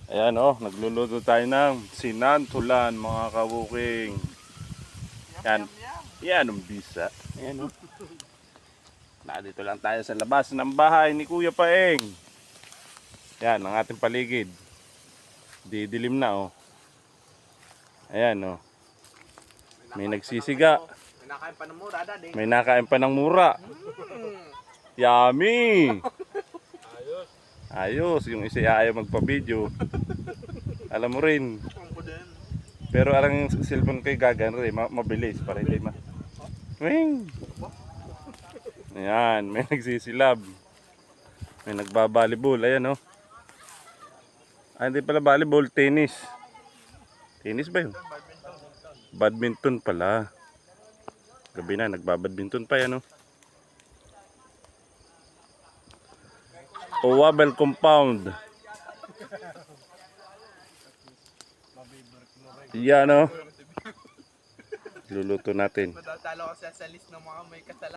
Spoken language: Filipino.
Ayan nagluluto tayo ng sinantulan mga kabuking. Yan. Yan ang bisa. Ayan Nandito lang tayo sa labas ng bahay ni Kuya Paeng. Yan ang ating paligid. Didilim na Ayan May nagsisiga. May nakain pa ng mura, daddy. May nakain pa ng mura. Yummy! Ayos, yung isa ayaw magpa-video. Alam mo rin. Pero arang cellphone kay gagan rin, mabilis para hindi Wing! Ayan, may nagsisilab. May nagbabalibol, ayan hindi pala volleyball, tennis. Tennis ba yun? Badminton pala. Gabi na, nagbabadminton pa yan Owabel compound. Yan Luluto natin. Matatalo ko sa list ng mga may kasalanan.